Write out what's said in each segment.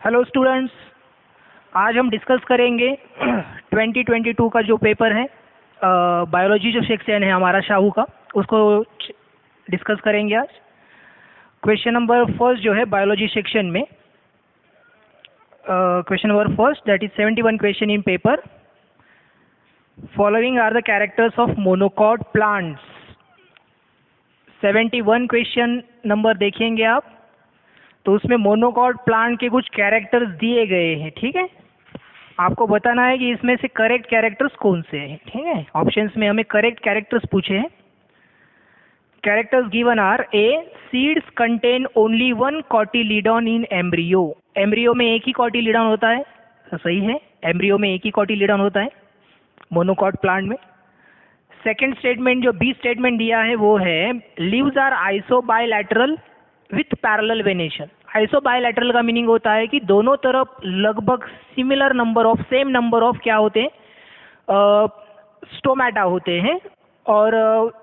Hello students, आज हम discuss करेंगे 2022 का जो पेपर है बायोलॉजी जो सेक्शन है हमारा शाहू का, उसको डिस्कस करेंगे आज। क्वेश्चन नंबर फर्स्ट जो है बायोलॉजी सेक्शन में, question number first that is 71 question in paper. Following are the characters of monocot plants. 71 question number देखेंगे आप तो उसमें मोनोकॉट प्लांट के कुछ कैरेक्टर्स दिए गए हैं। ठीक है, आपको बताना है कि इसमें से करेक्ट कैरेक्टर्स कौन से हैं। ठीक है, ऑप्शंस में हमें करेक्ट कैरेक्टर्स पूछे हैं। Characters given are A, seeds contain only one cotyledon in embryo. Embryo में एक ही कॉटिलीडॉन होता है, तो सही है, एम्ब्रियो में एक ही कॉटिलीडॉन होता है मोनोकॉट प्लांट में। सेकेंड स्टेटमेंट जो बी स्टेटमेंट दिया है वो है leaves are isobilateral with parallel venation. Isobilateral का मीनिंग होता है कि दोनों तरफ लगभग similar number of, same number of क्या होते हैं, स्टोमेटा होते हैं, और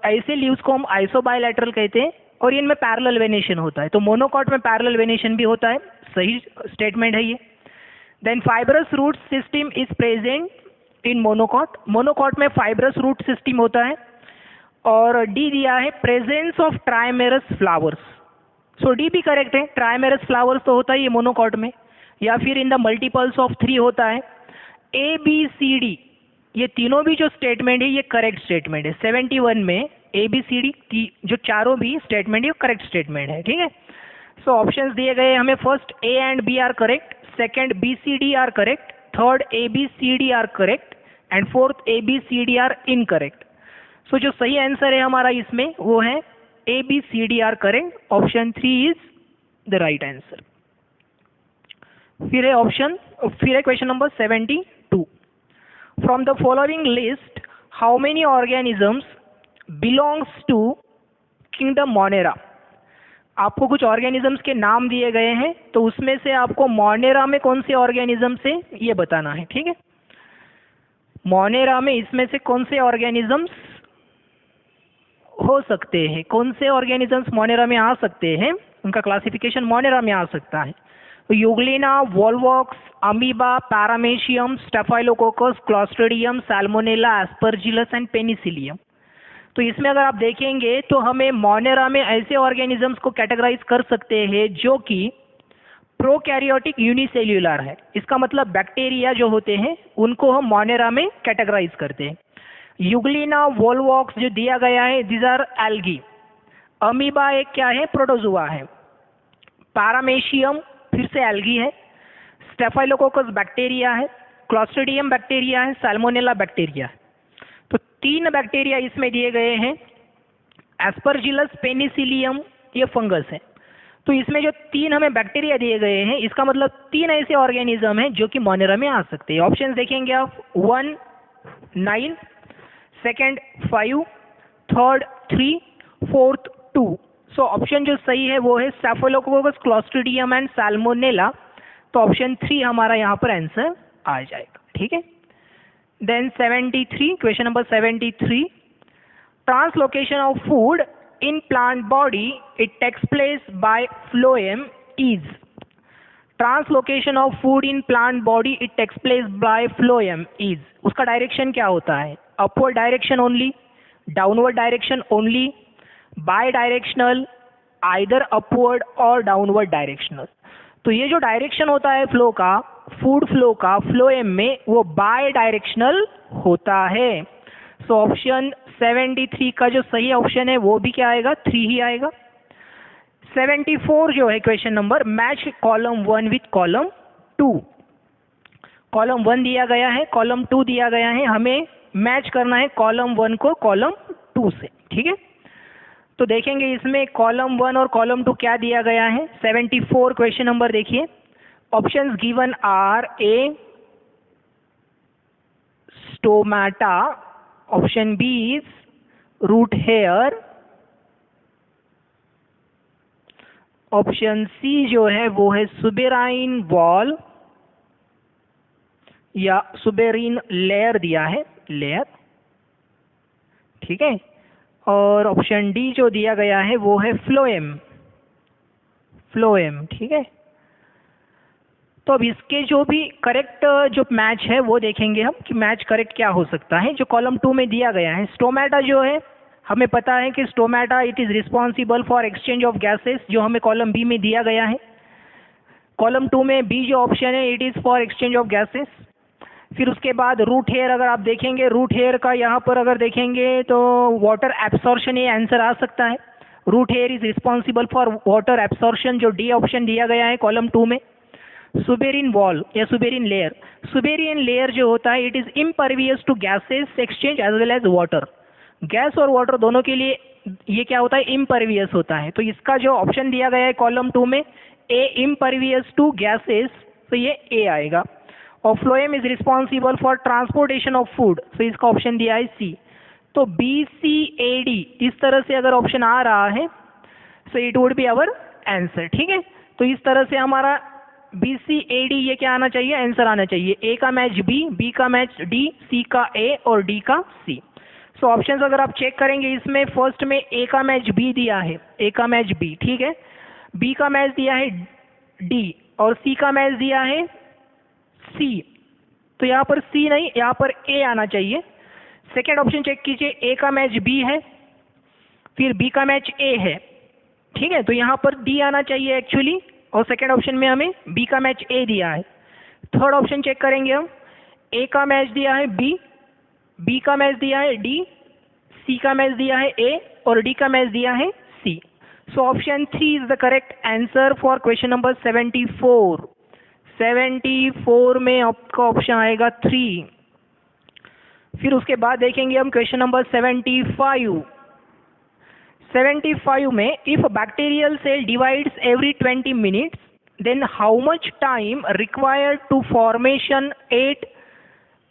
ऐसे लीव्स को हम आइसोबायलैटरल कहते हैं, और इनमें पैरेलल वेनेशन होता है। तो मोनोकॉट में पैरेलल वेनेशन भी होता है, सही स्टेटमेंट है ये। Then fibrous root system is present in monocot. Monocot में फाइब्रस रूट सिस्टम होता है। और डी दिया है presence of trimerous flowers. So D भी करेक्ट है, ट्राइमेरस फ्लावर्स तो होता ही है मोनोकॉट में, या फिर इन द मल्टीपल्स ऑफ 3 होता है। ए बी सी डी ये तीनों भी जो स्टेटमेंट है ये करेक्ट स्टेटमेंट है। 71 में ए बी सी डी जो चारों भी स्टेटमेंट है करेक्ट स्टेटमेंट है। ठीक है, सो ऑप्शंस दिए गए हमें, first A and B are correct, second B C D are correct, third A B C D are correct, and fourth A B C D are incorrect. So जो सही answer है हमारा इसमें वो है A, B, C, D are correct. Option 3 is the right answer. फिर है question number 72. From the following list, how many organisms belongs to kingdom Monera? आपको कुछ ऑर्गेनिजम्स के नाम दिए गए हैं, तो उसमें से आपको मोनेरा में कौन से ऑर्गेनिज्म से ये बताना है। ठीक है, मोनेरा में इसमें से कौन से ऑर्गेनिजम्स हो सकते हैं, कौन से ऑर्गेनिजम्स मोनेरा में आ सकते हैं, उनका क्लासिफिकेशन मोनेरा में आ सकता है। तो Euglena, Volvox, amoeba, paramecium, staphylococcus, Clostridium, Salmonella, Aspergillus and Penicillium. तो इसमें अगर आप देखेंगे तो हमें मोनेरा में ऐसे ऑर्गेनिजम्स को कैटेगराइज कर सकते हैं जो कि प्रोकैरियोटिक यूनिसेल्यूलर है। इसका मतलब बैक्टीरिया जो होते हैं उनको हम मोनेरा में कैटेगराइज करते हैं। यूग्लिना, वॉलवॉक्स जो दिया गया है दिस आर एल्गी। अमीबा एक क्या है, प्रोटोजुआ है। पैरामेशियम फिर से एल्गी है। स्टेफाइलोकोकस बैक्टीरिया है, क्लॉस्ट्रिडियम बैक्टीरिया है, सैल्मोनेला बैक्टीरिया है। तो 3 बैक्टीरिया इसमें दिए गए हैं। एस्परजिलस, पेनिसिलियम ये फंगस है। तो इसमें जो 3 हमें बैक्टीरिया दिए गए हैं, इसका मतलब 3 ऐसे ऑर्गेनिज्म हैं जो कि मोनेरा में आ सकते हैं। ऑप्शन देखेंगे आप, 1 9, second 5, third 3, fourth 2। So option जो सही है वो है स्टेफाइलोकोकस, क्लॉस्ट्रिडियम एंड सैल्मोनेला। तो ऑप्शन 3 हमारा यहाँ पर आंसर आ जाएगा। ठीक है, then 73, question number 73, translocation of food in plant body it takes place by phloem is. Translocation of food in plant body it takes place by phloem is, उसका direction क्या होता है, upward direction only, downward direction only, bidirectional, either upward और downward directional. तो ये जो direction होता है फ्लो का, फूड फ्लो का फ्लोएम में, वो बाय डायरेक्शनल होता है। सो ऑप्शन 73 का जो सही ऑप्शन है वो भी क्या आएगा, 3 ही आएगा। 74 जो है question number, match column 1 with column 2। Column 1 दिया गया है, कॉलम 2 दिया गया है, हमें मैच करना है कॉलम 1 को कॉलम 2 से। ठीक है, तो देखेंगे इसमें कॉलम 1 और कॉलम 2 क्या दिया गया है। 74 क्वेश्चन नंबर देखिए, options given are A stomata, option B is root hair, option C जो है वो है सुबेराइन वॉल या सुबेरिन लेयर दिया है, लेयर। ठीक है, और ऑप्शन डी जो दिया गया है वो है फ्लोएम, फ्लोएम। ठीक है, तो अब इसके जो भी करेक्ट जो मैच है वो देखेंगे हम कि मैच करेक्ट क्या हो सकता है। जो कॉलम 2 में दिया गया है, स्टोमेटा जो है हमें पता है कि stomata it is responsible for exchange of gases, जो हमें कॉलम बी में दिया गया है। कॉलम 2 में बी जो ऑप्शन है it is for exchange of gases. फिर उसके बाद रूट हेयर अगर आप देखेंगे, रूट हेयर का यहाँ पर अगर देखेंगे तो वाटर एब्सॉर्प्शन ये आंसर आ सकता है। Root hair is responsible for water absorption, जो डी ऑप्शन दिया गया है कॉलम 2 में। सुबेरिन वॉल या सुबेरिन लेयर, सुबेरिन लेयर जो होता है it is impervious to gases exchange as well as water. Gas और वाटर दोनों के लिए ये क्या होता है, इम्परवियस होता है। तो इसका जो ऑप्शन दिया गया है कॉलम 2 में ए इम्परवियस टू गैसेस, तो ये ए आएगा। और phloem is responsible for transportation of food, तो इसका ऑप्शन दिया है सी। तो बी सी ए डी इस तरह से अगर ऑप्शन आ रहा है so it would be our answer. ठीक है, तो इस तरह से हमारा बी सी ए डी ये क्या आना चाहिए, आंसर आना चाहिए। ए का मैच बी का मैच डी, सी का ए और डी का सी। सो ऑप्शंस अगर आप चेक करेंगे इसमें फर्स्ट में ए का मैच बी दिया है, ए का मैच बी, ठीक है। बी का मैच दिया है डी और सी का मैच दिया है सी, तो यहाँ पर सी नहीं, यहाँ पर ए आना चाहिए। सेकेंड ऑप्शन चेक कीजिए, ए का मैच बी है, फिर बी का मैच ए है, ठीक है, तो यहाँ पर डी आना चाहिए एक्चुअली, और सेकेंड ऑप्शन में हमें बी का मैच ए दिया है। थर्ड ऑप्शन चेक करेंगे हम, ए का मैच दिया है बी, बी का मैच दिया है डी, सी का मैच दिया है ए और डी का मैच दिया है C. So option 3 is the correct answer for question number 74। 74 में आपका ऑप्शन आएगा 3। फिर उसके बाद देखेंगे हम क्वेश्चन नंबर 75। 75 में if bacterial cell divides every 20 minutes then how much time required to formation 8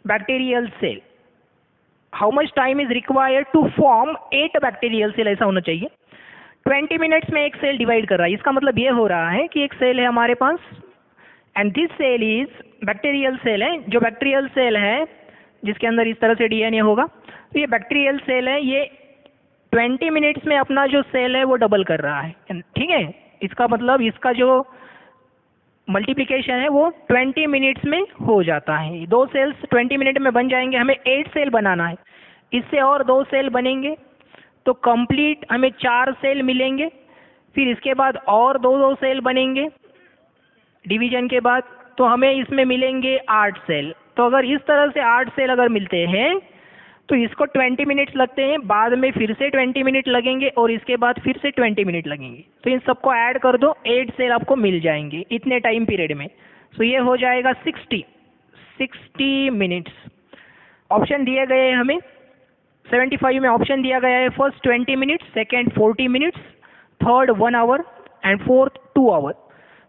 bacterial cell. How much time is required to form 8 bacterial cell, ऐसा होना चाहिए। 20 मिनट्स में एक सेल डिवाइड कर रहा है, इसका मतलब ये हो रहा है कि एक सेल है हमारे पास and this cell is bacterial cell है। जो बैक्टीरियल सेल है जिसके अंदर इस तरह से डीएनए होगा, तो ये बैक्टीरियल सेल है, ये 20 मिनट्स में अपना जो सेल है वो डबल कर रहा है, ठीक है। इसका मतलब इसका जो मल्टीप्लिकेशन है वो 20 मिनट्स में हो जाता है। 2 सेल्स 20 मिनट में बन जाएंगे, हमें 8 सेल बनाना है, इससे और 2 सेल बनेंगे तो कंप्लीट हमें 4 सेल मिलेंगे। फिर इसके बाद और 2 सेल बनेंगे डिवीजन के बाद, तो हमें इसमें मिलेंगे 8 सेल। तो अगर इस तरह से 8 सेल अगर मिलते हैं तो इसको 20 मिनट्स लगते हैं, बाद में फिर से 20 मिनट लगेंगे और इसके बाद फिर से 20 मिनट लगेंगे। तो इन सबको ऐड कर दो, 8 सेल आपको मिल जाएंगे इतने टाइम पीरियड में। सो ये हो जाएगा 60 मिनट्स। ऑप्शन दिए गए हैं हमें 75 में, ऑप्शन दिया गया है first 20 minutes, second 40 minutes, third 1 hour and fourth 2 hour.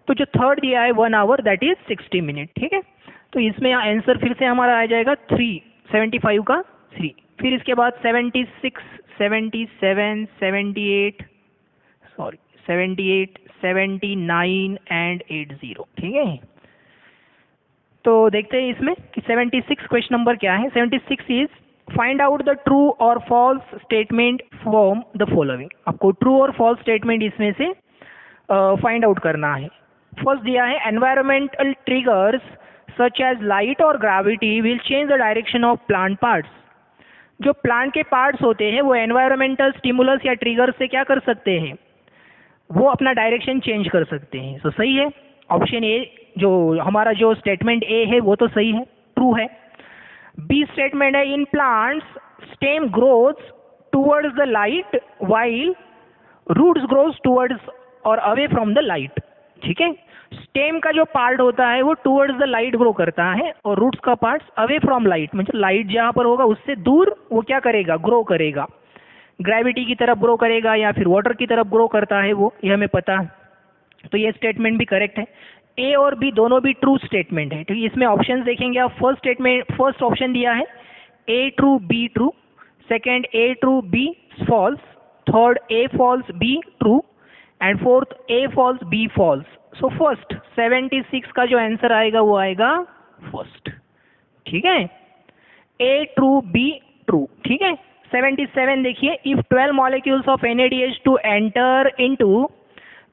तो जो थर्ड दिया है 1 आवर दैट इज 60 मिनट, ठीक है। तो इसमें आंसर फिर से हमारा आ जाएगा 3, 75 का 3। फिर इसके बाद 76, 77, 78, 79 एंड 80, ठीक है। तो देखते हैं इसमें कि 76 क्वेश्चन नंबर क्या है। 76 is find out the true और false statement from the following. आपको ट्रू और फॉल्स स्टेटमेंट इसमें से फाइंड आउट करना है। फर्स्ट दिया है environmental triggers such as light और gravity will change the direction of plant parts. जो प्लांट के पार्ट्स होते हैं वो एनवायरमेंटल स्टिमुलस या ट्रिगर से क्या कर सकते हैं, वो अपना डायरेक्शन चेंज कर सकते हैं। तो सही है ऑप्शन ए, जो हमारा जो स्टेटमेंट ए है वो तो सही है, ट्रू है। बी स्टेटमेंट है in plants stem growths towards the light while roots grows towards और अवे फ्रॉम द लाइट, ठीक है। स्टेम का जो पार्ट होता है वो टूवर्ड्स द लाइट ग्रो करता है और रूट्स का पार्ट अवे फ्रॉम लाइट, मतलब लाइट जहाँ पर होगा उससे दूर वो क्या करेगा, ग्रो करेगा। ग्रेविटी की तरफ ग्रो करेगा या फिर वाटर की तरफ ग्रो करता है वो, ये हमें पता है। तो ये स्टेटमेंट भी करेक्ट है। ए और बी दोनों भी ट्रू स्टेटमेंट है। तो इसमें ऑप्शंस देखेंगे आप, फर्स्ट स्टेटमेंट फर्स्ट ऑप्शन दिया है A true B true, second A true B false, third A false B true and fourth A false B false. So first 76 का जो आंसर आएगा वो आएगा फर्स्ट, ठीक है, ए ट्रू बी ट्रू, ठीक है। 77 देखिए, if 12 molecules of NADH2 enter into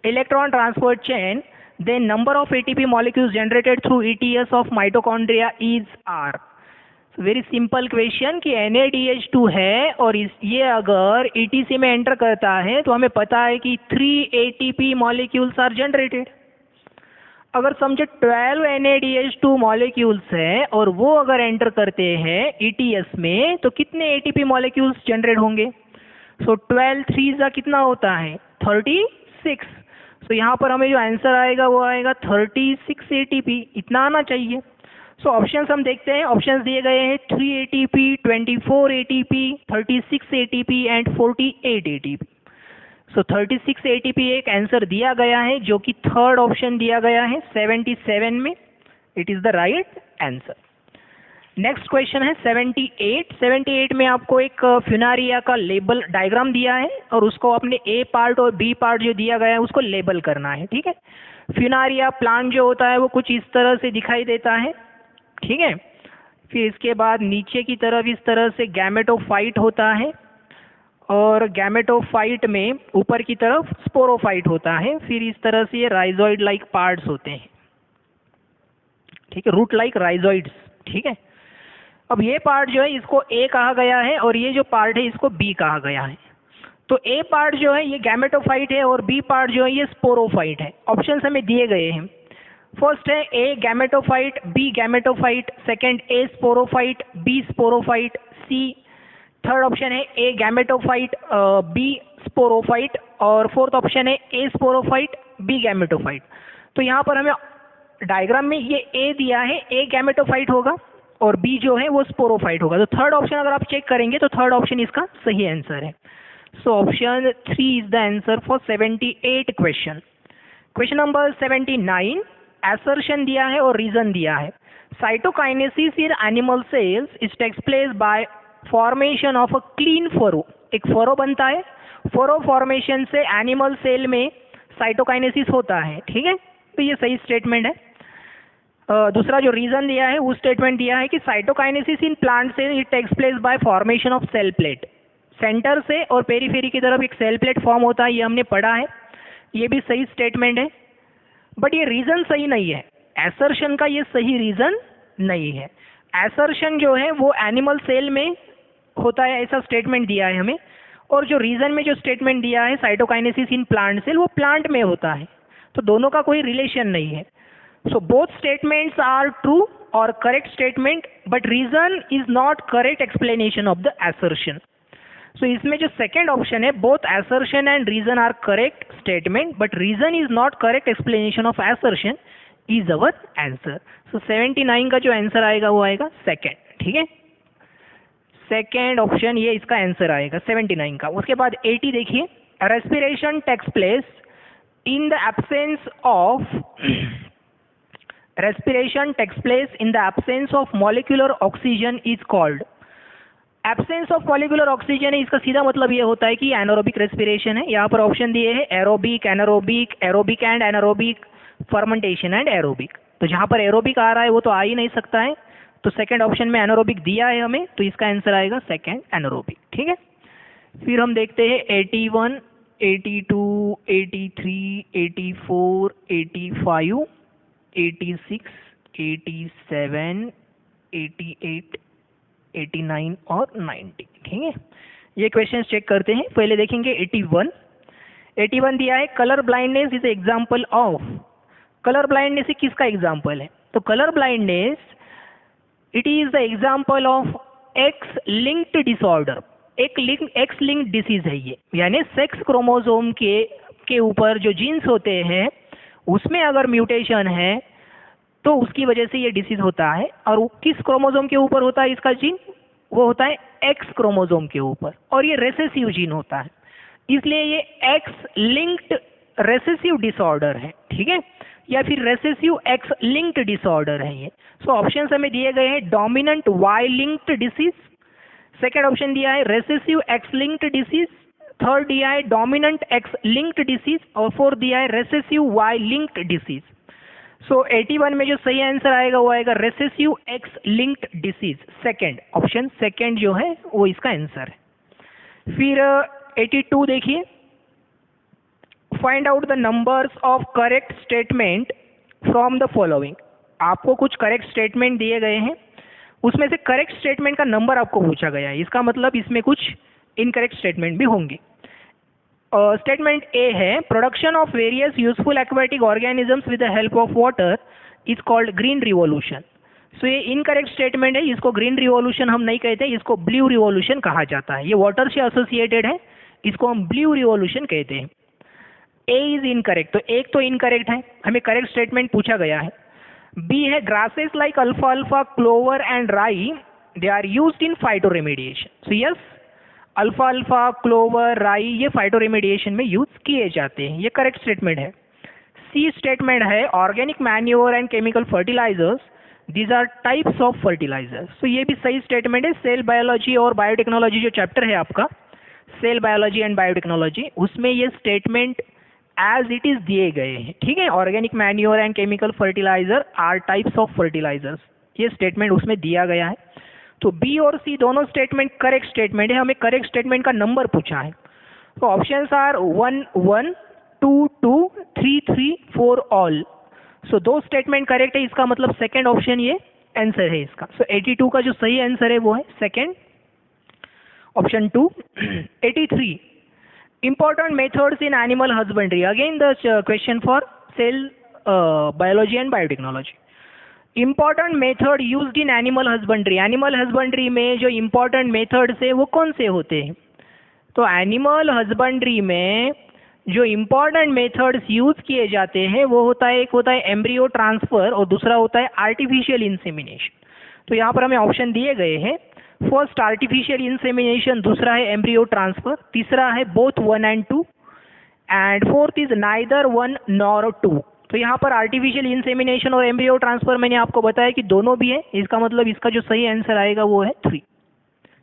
electron transport chain then number of ATP molecules generated through ETS of mitochondria is R. Very simple question कि NADH2 है और ये अगर ETC में एंटर करता है तो हमें पता है कि 3 ATP मॉलिक्यूल्स आर जनरेटेड। अगर समझे 12 NADH2 मॉलिक्यूल्स है और वो अगर एंटर करते हैं ETS में तो कितने ATP मॉलिक्यूल्स जनरेट होंगे? सो 12 3 का कितना होता है? 36। सो यहाँ पर हमें जो आंसर आएगा वो आएगा 36 ATP, इतना आना चाहिए। सो ऑप्शंस हम देखते हैं, ऑप्शंस दिए गए हैं 3 ATP, 24 ATP, 36 ATP and 48 ATP। So 36 ATP एक आंसर दिया गया है जो कि थर्ड ऑप्शन दिया गया है 77 में, it is the right answer. Next question है 78 में आपको एक फ्यूनारिया का लेबल डायग्राम दिया है और उसको अपने ए पार्ट और बी पार्ट जो दिया गया है उसको लेबल करना है, ठीक है। फ्यूनारिया प्लांट जो होता है वो कुछ इस तरह से दिखाई देता है, ठीक है। फिर इसके बाद नीचे की तरफ इस तरह से गैमेटोफाइट होता है और गैमेटोफाइट में ऊपर की तरफ स्पोरोफाइट होता है। फिर इस तरह से ये राइजोइड लाइक पार्ट्स होते हैं, ठीक है, रूट लाइक राइजोइड्स, ठीक है। अब ये पार्ट जो है इसको ए कहा गया है और ये जो पार्ट है इसको बी कहा गया है। तो ए पार्ट जो है ये गैमेटोफाइट है और बी पार्ट जो है ये स्पोरोफाइट है। ऑप्शंस हमें दिए गए हैं। फर्स्ट है A gametophyte, B gametophyte, second A sporophyte, B sporophyte, C third option है ए गैमेटोफाइट, बी स्पोरोफाइट और फोर्थ ऑप्शन है ए स्पोरोफाइट, बी गैमेटोफाइट। तो यहाँ पर हमें डायग्राम में ये ए दिया है, ए गैमेटोफाइट होगा और बी जो है वो स्पोरोफाइट होगा। तो थर्ड ऑप्शन अगर आप चेक करेंगे तो थर्ड ऑप्शन इसका सही आंसर है। So option 3 is the answer for 78 question. Question number 79 assertion दिया है और रीजन दिया है। Cytokinesis in animal cells is takes place by formation of a clean furrow. एक फरो बनता है, फरो फॉर्मेशन से एनिमल सेल में साइटोकाइनेसिस होता है, ठीक है। तो ये सही स्टेटमेंट है। दूसरा जो रीजन दिया है वो स्टेटमेंट दिया है कि cytokinesis in plant cell it takes place by formation of cell plate. Centre से और पेरीफेरी की तरफ एक सेल प्लेट फॉर्म होता है, ये हमने पढ़ा है, ये भी सही स्टेटमेंट है। बट ये रीजन सही नहीं है, एसर्शन का ये सही रीजन नहीं है। एसर्शन जो है वो एनिमल सेल में होता है ऐसा स्टेटमेंट दिया है हमें, और जो रीजन में जो स्टेटमेंट दिया है साइटोकाइनेसिस इन प्लांट सेल वो प्लांट में होता है। तो दोनों का कोई रिलेशन नहीं है। So both statements are true और correct statement, but reason is not correct explanation of the assertion. So इसमें जो सेकेंड ऑप्शन है both assertion and reason are correct statement but reason is not correct explanation of assertion is our answer. So 79 का जो answer आएगा वो आएगा second, ठीक है। सेकेंड ऑप्शन ये इसका आंसर आएगा 79 का। उसके बाद 80 देखिए, respiration takes place in the absence of respiration takes place in the absence of molecular oxygen is called। Absence of molecular oxygen है, इसका सीधा मतलब ये होता है कि एनारोबिक रेस्पिरेशन है। यहाँ पर ऑप्शन दिए हैं aerobic, anaerobic, aerobic and anaerobic, fermentation and aerobic. तो जहाँ पर एरोबिक आ रहा है वो तो आ ही नहीं सकता है, तो सेकंड ऑप्शन में एनारोबिक दिया है हमें, तो इसका आंसर आएगा सेकंड एनारोबिक, ठीक है। फिर हम देखते हैं 81, 82, 83, 84, 85, 86, 87, 88, 89 और 90, ठीक है। ये क्वेश्चंस चेक करते हैं। पहले देखेंगे 81 दिया है colour blindness is example of. Colour blindness किसका एग्जांपल है? तो colour blindness it is the example of x linked disorder. एक एक्स लिंक्ड डिसीज है ये, यानी सेक्स क्रोमोसोम के ऊपर जो जीन्स होते हैं उसमें अगर म्यूटेशन है तो उसकी वजह से ये डिसीज होता है। और वो किस क्रोमोसोम के ऊपर होता है इसका जीन? वो होता है एक्स क्रोमोसोम के ऊपर, और ये रेसेसिव जीन होता है, इसलिए ये एक्स लिंक्ड रेसेसिव डिसऑर्डर है, ठीक है, या फिर रेसेसिव एक्स लिंक्ड डिसऑर्डर है ये। सो ऑप्शंस हमें दिए गए हैं dominant Y linked disease, second option दिया है recessive X linked disease, third दिया है डोमिनेंट एक्स लिंक्ड डिसीज और फोर्थ दिया है recessive Y linked disease. So 81 में जो सही आंसर आएगा वो आएगा recessive X linked disease, second option second जो है वो इसका आंसर है। फिर 82 देखिए, find out the numbers of correct statement from the following. आपको कुछ करेक्ट स्टेटमेंट दिए गए हैं, उसमें से करेक्ट स्टेटमेंट का नंबर आपको पूछा गया है। इसका मतलब इसमें कुछ इनकरेक्ट स्टेटमेंट भी होंगे। स्टेटमेंट ए है, production of various useful aquatic organisms with the help of water is called green revolution. So ये इनकरेक्ट स्टेटमेंट है, इसको ग्रीन रिवॉल्यूशन हम नहीं कहते, इसको ब्लू रिवॉल्यूशन कहा जाता है। ये वाटर से एसोसिएटेड है, इसको हम ब्लू रिवॉल्यूशन कहते हैं। ए इज इनकरेक्ट, तो एक तो इनकरेक्ट है, हमें करेक्ट स्टेटमेंट पूछा गया है। बी है, ग्रासेस लाइक अल्फा अल्फा clover and rye they are used in phytoremediation. So yes, अल्फा अल्फा क्लोवर राई ये फाइटो रेमेडिएशन में यूज किए जाते हैं, ये करेक्ट स्टेटमेंट है। सी स्टेटमेंट है, organic manure and chemical fertilizers these are types of fertilizers. तो ये भी सही स्टेटमेंट है। सेल बायोलॉजी और बायोटेक्नोलॉजी जो चैप्टर है आपका, सेल बायोलॉजी एंड बायोटेक्नोलॉजी, उसमें ये स्टेटमेंट एज इट इज दिए गए हैं। ठीक है, organic manure and chemical fertilizer are types of fertilizers, ये स्टेटमेंट उसमें दिया गया है। तो बी और सी दोनों स्टेटमेंट करेक्ट स्टेटमेंट है, हमें करेक्ट स्टेटमेंट का नंबर पूछा है। तो ऑप्शंस आर 1 1 2 2 3 3 4 ऑल। सो दो स्टेटमेंट करेक्ट है, इसका मतलब सेकंड ऑप्शन ये आंसर है इसका। सो 82 का जो सही आंसर है वो है second option 2। 83 important methods in animal husbandry, again the question for cell biology and biotechnology। important method used in animal husbandry, animal husbandry में जो important methods है वो कौन से होते हैं? तो animal husbandry में जो important methods यूज किए जाते हैं वो होता है, एक होता है एम्ब्रियो ट्रांसफर और दूसरा होता है आर्टिफिशियल इंसेमिनेशन। तो यहाँ पर हमें ऑप्शन दिए गए हैं, फर्स्ट आर्टिफिशियल इंसेमिनेशन, दूसरा है एम्ब्रियो ट्रांसफर, तीसरा है both 1 and 2 and fourth is neither 1 nor 2। तो यहाँ पर आर्टिफिशियल इंसेमिनेशन और एम्ब्रियो ट्रांसफर मैंने आपको बताया कि दोनों भी है, इसका मतलब इसका जो सही आंसर आएगा वो है 3।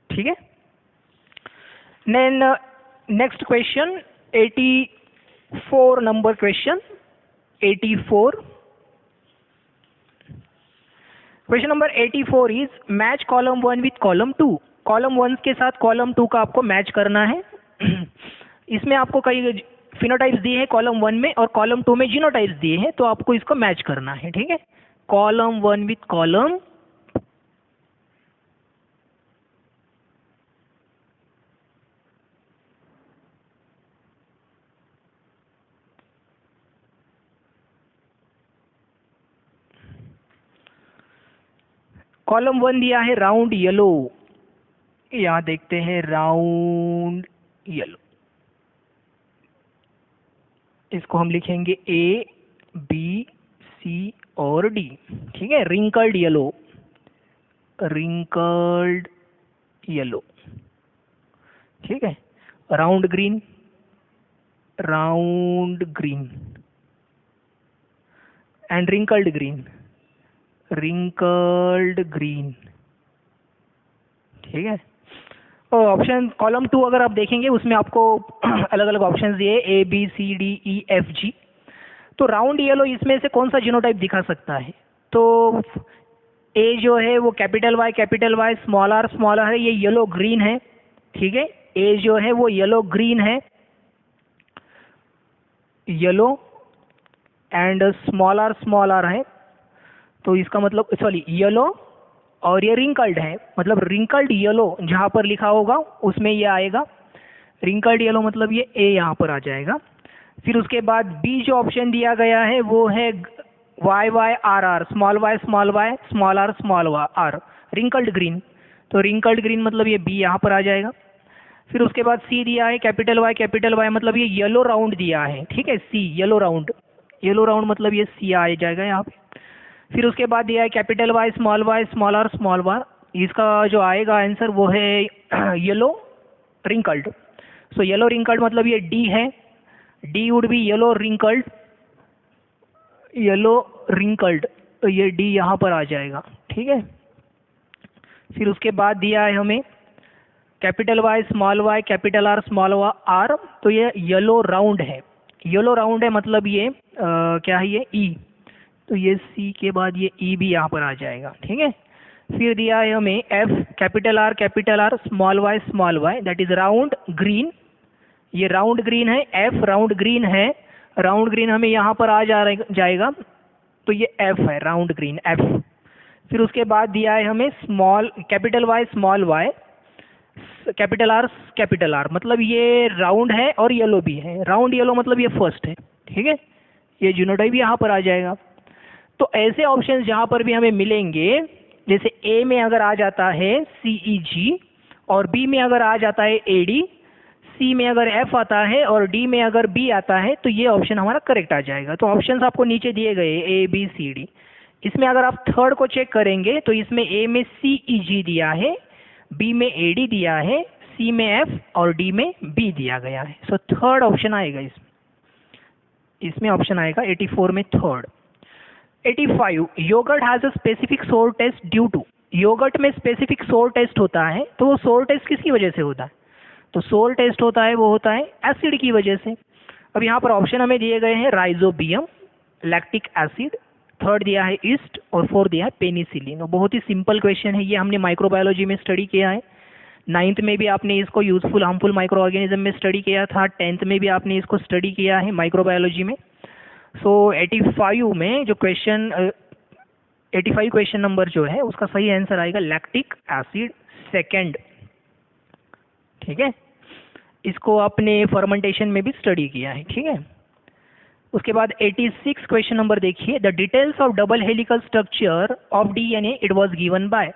ठीक है, then next question 84 number question 84। Question number 84 is match column 1 with column 2। Column 1 के साथ कॉलम 2 का आपको मैच करना है। इसमें आपको कई फिनोटाइप्स दिए हैं कॉलम 1 में और कॉलम 2 में जीनोटाइप्स दिए हैं, तो आपको इसको मैच करना है। ठीक है, कॉलम 1 विथ कॉलम कॉलम 1 दिया है राउंड येलो, यहां देखते हैं राउंड येलो, इसको हम लिखेंगे ए बी सी और डी। ठीक है, रिंकल्ड येलो, रिंकल्ड येलो। ठीक है, round green, round green and wrinkled green, wrinkled green. ठीक है, और ऑप्शन कॉलम 2 अगर आप देखेंगे उसमें आपको अलग अलग ऑप्शंस दिए A B C D E F G. तो राउंड येलो इसमें से कौन सा जीनोटाइप दिखा सकता है? तो ए जो है वो कैपिटल वाई स्मॉल आर है, ये येलो ग्रीन है। ठीक है, ए जो है वो येलो ग्रीन है, येलो एंड स्मॉल आर है, तो इसका मतलब सॉरी येलो और ये रिंकल्ड है, मतलब रिंकल्ड येलो जहां पर लिखा होगा उसमें ये आएगा, रिंकल्ड येलो मतलब ये ए यहाँ पर आ जाएगा। फिर उसके बाद बी जो ऑप्शन दिया गया है वो है Y R small R wrinkled green, तो रिंकल्ड ग्रीन मतलब ये बी यहाँ पर आ जाएगा। फिर उसके बाद सी दिया है कैपिटल वाई मतलब ये येलो राउंड दिया है। ठीक है, सी येलो राउंड मतलब ये सी आ जाएगा यहाँ पे। फिर उसके बाद दिया है कैपिटल वाई स्मॉल आर, इसका जो आएगा आंसर वो है yellow wrinkled. So yellow wrinkled मतलब ये डी है, D would be yellow wrinkled, तो ये डी यहाँ पर आ जाएगा। ठीक है, फिर उसके बाद दिया है हमें capital Y capital R small R, तो ये येलो राउंड है, मतलब ये क्या है ये ई, तो ये सी के बाद ये ई भी यहाँ पर आ जाएगा। ठीक है, फिर दिया है हमें F capital R small Y that is round green, ये राउंड ग्रीन है, एफ राउंड ग्रीन है, राउंड ग्रीन हमें यहाँ पर आ जाएगा, तो ये एफ है, राउंड ग्रीन एफ। फिर उसके बाद दिया है हमें small capital Y small Y capital R, मतलब ये राउंड है और येलो भी है, राउंड येलो मतलब ये फर्स्ट है, ठीक है। ये जीनोटाइप यहाँ पर आ जाएगा। तो ऐसे ऑप्शंस जहाँ पर भी हमें मिलेंगे, जैसे ए में अगर आ जाता है CEG और बी में अगर आ जाता है AD, सी में अगर एफ आता है और डी में अगर बी आता है, तो ये ऑप्शन हमारा करेक्ट आ जाएगा। तो ऑप्शंस आपको नीचे दिए गए ABCD। इसमें अगर आप थर्ड को चेक करेंगे तो इसमें ए में CEG दिया है, बी में AD दिया है, सी में एफ और डी में बी दिया गया है। सो थर्ड ऑप्शन आएगा इसमें ऑप्शन आएगा 84 में third. 85 yoghurt has a specific sour taste due to. Yoghurt में स्पेसिफिक सोर टेस्ट होता है, तो वो सोर टेस्ट किसकी वजह से होता है? तो सोर टेस्ट होता है, वो होता है एसिड की वजह से। अब यहाँ पर ऑप्शन हमें दिए गए हैं राइजोबियम, लैक्टिक एसिड, थर्ड दिया है ईस्ट और फोर्थ दिया है पेनिसिलिन। बहुत ही सिंपल क्वेश्चन है, ये हमने माइक्रोबायोलॉजी में स्टडी किया है। 9th में भी आपने इसको यूजफुल हार्मफुल माइक्रो ऑर्गेनिज्म में स्टडी किया था, 10th में भी आपने इसको स्टडी किया है माइक्रोबायोलॉजी में। सो 85 में जो क्वेश्चन 85 क्वेश्चन नंबर जो है उसका सही आंसर आएगा लैक्टिक एसिड सेकेंड, ठीक है। इसको आपने फर्मेंटेशन में भी स्टडी किया है, ठीक है। उसके बाद 86 क्वेश्चन नंबर देखिए, the details of double helical structure of DNA it was given by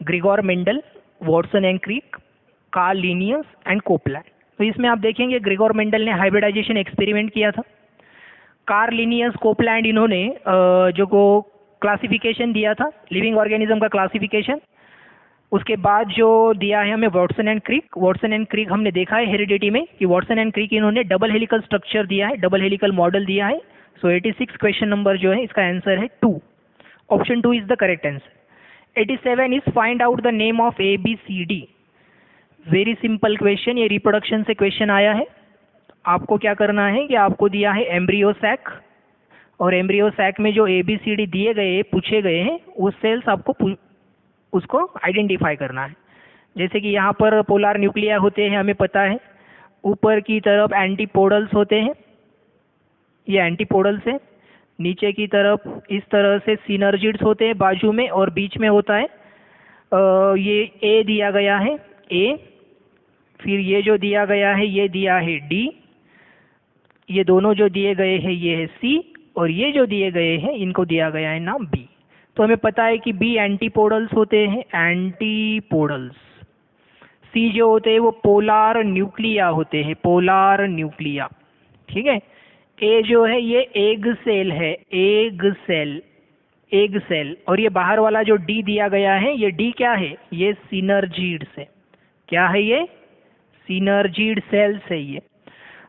Gregor Mendel, Watson and Crick, Carl Linnaeus and Copeland. तो इसमें आप देखेंगे ग्रिगोर मेंडल ने हाइब्रिडाइजेशन एक्सपेरिमेंट किया था, कार्ल लिनियस कोपलैंड इन्होंने जो को क्लासिफिकेशन दिया था लिविंग ऑर्गेनिज्म का क्लासिफिकेशन। उसके बाद जो दिया है हमें Watson and Crick. Watson and Crick हमने देखा है हेरिडिटी में कि वॉटसन एंड क्रिक इन्होंने डबल हेलिकल स्ट्रक्चर दिया है, डबल हेलिकल मॉडल दिया है। सो 86 क्वेश्चन नंबर जो है इसका आंसर है 2, option 2 is the correct answer. 87 is find out the name of ABCD। Very simple question, ये रिप्रोडक्शन से क्वेश्चन आया है। आपको क्या करना है कि आपको दिया है एम्ब्रियो सैक, और एम्ब्रियो सैक में जो ABCD दिए गए पूछे गए हैं वो सेल्स आपको उसको आइडेंटिफाई करना है। जैसे कि यहाँ पर पोलर न्यूक्लिया होते हैं, हमें पता है। ऊपर की तरफ एंटीपोडल्स होते हैं, ये एंटीपोडल्स है। नीचे की तरफ इस तरह से सिनर्जिड्स होते हैं बाजू में, और बीच में होता है ये A दिया गया है A, फिर ये जो दिया गया है ये दिया है D, ये दोनों जो दिए गए हैं ये है C, और ये जो दिए गए हैं इनको दिया गया है नाम B। तो हमें पता है कि B एंटीपोडल्स होते हैं, एंटीपोडल्स। C जो होते हैं वो पोलर न्यूक्लिया होते हैं, पोलर न्यूक्लिया, ठीक है। A जो है ये एग सेल है, एग सेल, एग सेल। और ये बाहर वाला जो D दिया गया है ये D क्या है? ये सिनर्जिड्स है। क्या है ये? सिनर्जिड सेल्स है ये।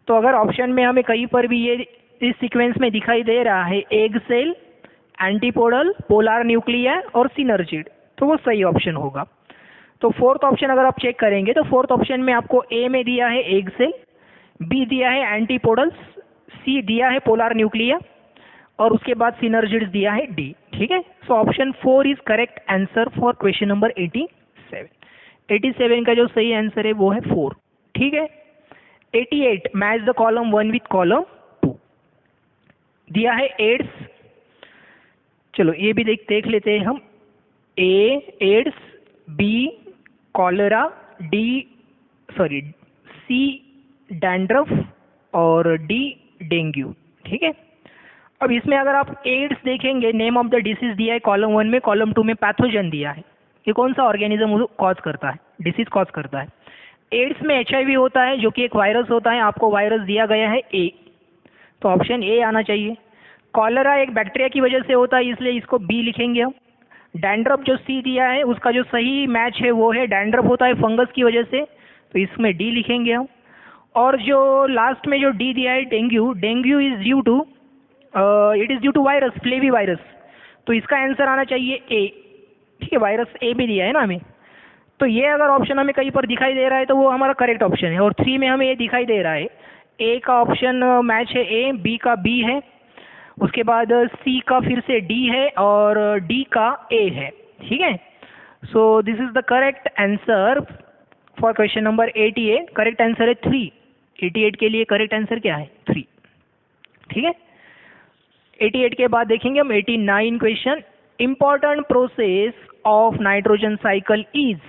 तो अगर ऑप्शन में हमें कहीं पर भी ये इस सीक्वेंस में दिखाई दे रहा है egg cell, antipodal, polar nuclei और सिनर्जिड, तो वो सही ऑप्शन होगा। तो फोर्थ ऑप्शन अगर आप चेक करेंगे तो फोर्थ ऑप्शन में आपको A में दिया है एग सेल, B दिया है एंटीपोडल्स, C दिया है पोलर न्यूक्लिया और उसके बाद सिनर्जिड्स दिया है D, ठीक है। So option 4 is correct answer for question number 87। 87 का जो सही आंसर है वो है 4, ठीक है। 88 match the column 1 with column 2 दिया है एड्स। चलो ये भी देख लेते हैं हम। A AIDS, B cholera, C dandruff और D डेंगू, ठीक है। अब इसमें अगर आप एड्स देखेंगे, नेम ऑफ द डिसीज दिया है कॉलम 1 में, कॉलम 2 में पैथोजन दिया है। ये कौन सा ऑर्गेनिज्म कॉज करता है, डिसीज कॉज करता है। एड्स में HIV होता है जो कि एक वायरस होता है, आपको वायरस दिया गया है A, तो ऑप्शन A आना चाहिए। कॉलरा एक बैक्टीरिया की वजह से होता है इसलिए इसको B लिखेंगे हम। डैंड्रफ जो C दिया है उसका जो सही मैच है वो है डैंड्रफ होता है फंगस की वजह से, तो इसमें D लिखेंगे हम। और जो लास्ट में जो D दिया है dengue, dengue is due to it is due to virus, flavivirus, तो इसका आंसर आना चाहिए A, ठीक है। वायरस A भी दिया है ना हमें, तो ये अगर ऑप्शन हमें कहीं पर दिखाई दे रहा है तो वो हमारा करेक्ट ऑप्शन है। और 3 में हमें ये दिखाई दे रहा है A का ऑप्शन मैच है A, B का B है, उसके बाद C का फिर से D है और D का A है, ठीक है। So this is the correct answer for question number 88। Correct answer है 3। 88 के लिए करेक्ट आंसर क्या है? 3। ठीक है। 88 के बाद देखेंगे हम 89 question, important process of nitrogen cycle is.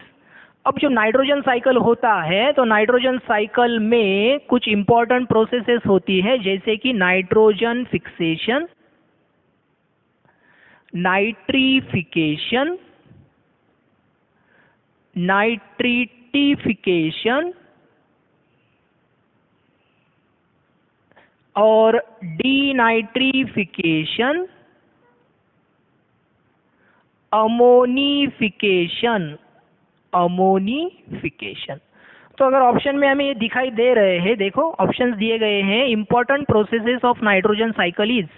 अब जो नाइट्रोजन साइकिल होता है तो नाइट्रोजन साइकिल में कुछ इंपॉर्टेंट प्रोसेसेस होती है, जैसे कि नाइट्रोजन फिक्सेशन, नाइट्रीफिकेशन, नाइट्रिटिफिकेशन और डीनाइट्रीफिकेशन, अमोनिफिकेशन, अमोनिफिकेशन। तो अगर ऑप्शन में हमें ये दिखाई दे रहे हैं, देखो ऑप्शंस दिए गए हैं, important processes of nitrogen cycle is